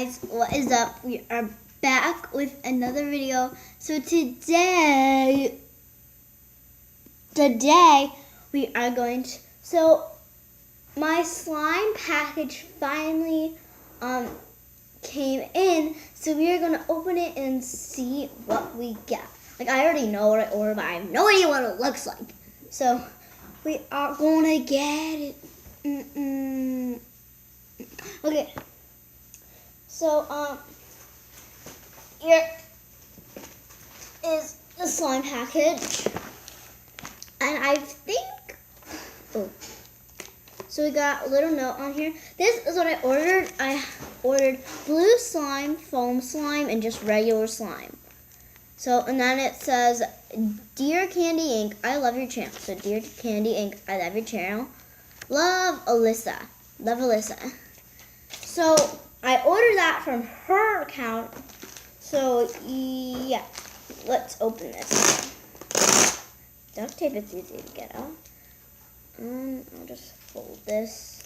guys, what is up? We are back with another video. So today we are going to, so my slime package finally came in, so we are going to open it and see what we get. Like, I already know what I ordered, but I have no idea what it looks like. So we are going to get it. Okay. So, here is the slime package. And I think, so we got a little note on here. This is what I ordered. I ordered blue slime, foam slime, and just regular slime. So, and then it says, Dear Candy Inc., I love your channel. So, Dear Candy Inc., I love your channel. Love, Alyssa. Love, Alyssa. So, I ordered that from her account. So, yeah. Let's open this. Duct tape is easy to get off. I'll just fold this.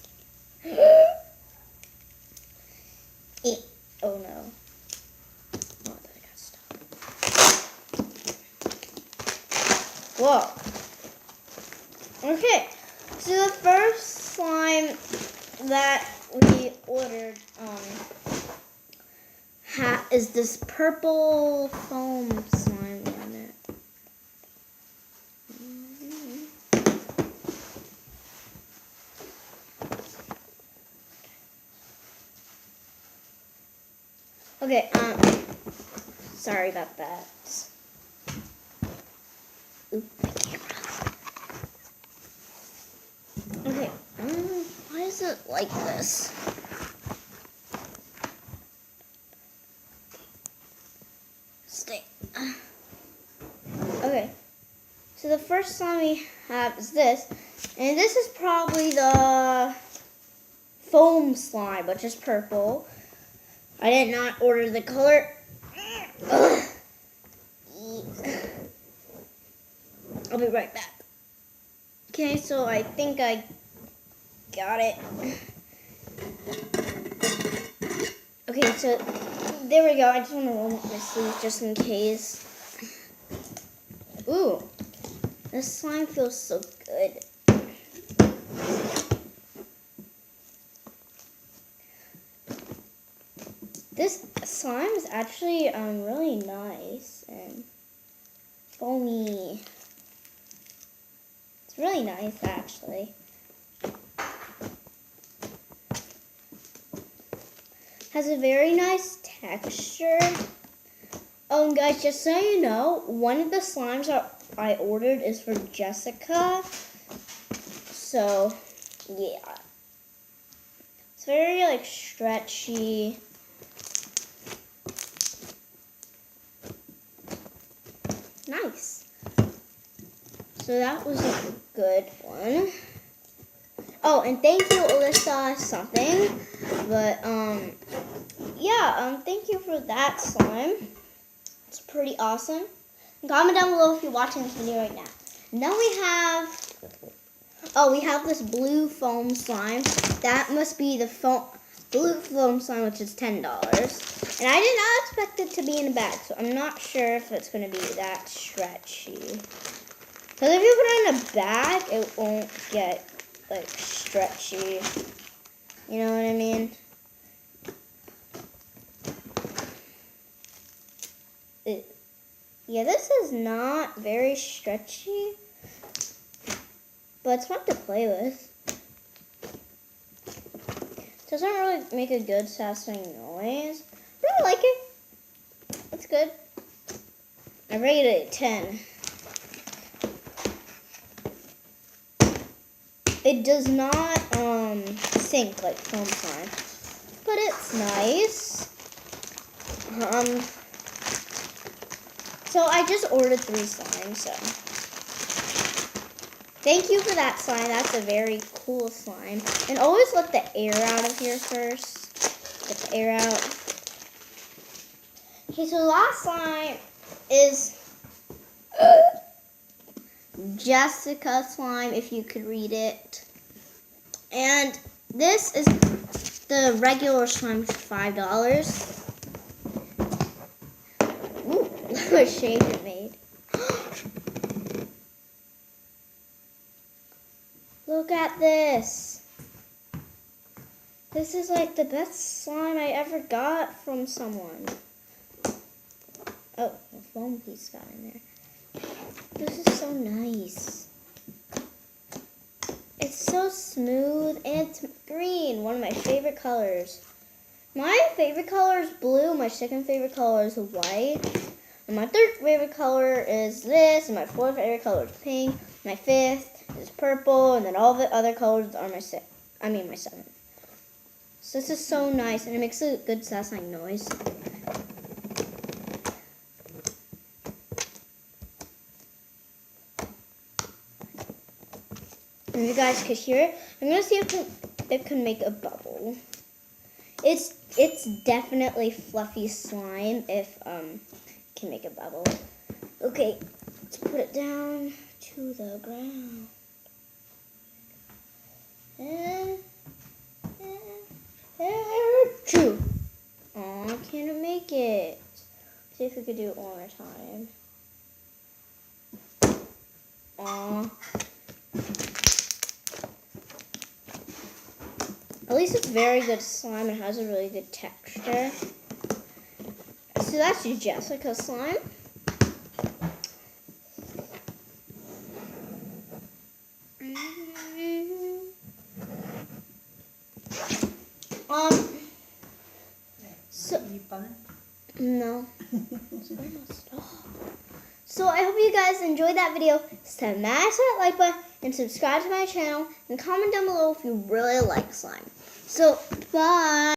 Oh, no. Oh, I got stuck. Whoa. Okay. So, the first slime that we ordered is this purple foam slime on it. Okay, sorry about that. Oop, my camera. Okay, why is it like this? Stay. Okay, so the first slime we have is this, and this is probably the foam slime, but just purple. I did not order the color. I'll be right back. Okay, so I think I got it. Okay, so there we go. I just want to roll up my sleeves just in case. Ooh, this slime feels so good. This slime is actually really nice and foamy. It's really nice, actually. Has a very nice texture. Oh, and guys, just so you know, one of the slimes that I ordered is for Jessica. So, yeah. It's very, like, stretchy. Nice. So that was a good one. Oh, and thank you, Alyssa something. But, yeah, thank you for that slime. It's pretty awesome. And comment down below if you're watching this video right now. And then we have this blue foam slime. That must be the blue foam slime, which is $10. And I did not expect it to be in a bag, so I'm not sure if it's going to be that stretchy. Because if you put it in a bag, it won't get, like, stretchy. You know what I mean? Yeah, this is not very stretchy, but it's fun to play with. Doesn't really make a good satisfying noise. I really like it. It's good. I rate it a 10. It does not sink like foam slime, but it's nice. So I just ordered 3 slimes, so thank you for that slime. That's a very cool slime. And always let the air out of here first. Get the air out. Okay, so the last slime is Jessica slime, if you could read it. And this is The regular slime is $5. Ooh, look what shape it made. Look at this. This is like the best slime I ever got from someone. Oh, a foam piece got in there. This is so nice. It's so smooth and it's green, one of my favorite colors. My favorite color is blue, my second favorite color is white, and my third favorite color is this, and my fourth favorite color is pink, my fifth is purple, and then all the other colors are my seventh. So this is so nice, and it makes a good satisfying noise. And you guys could hear it. I'm gonna see if it can make a bubble. It's definitely fluffy slime if can make a bubble. Okay, let's put it down to the ground. And choo. Aw, can't make it. See if we could do it one more time. Aw. At least it's very good slime and has a really good texture. So that's Jessica's slime. No. So I hope you guys enjoyed that video. Smash that like button and subscribe to my channel and comment down below if you really like slime. So bye.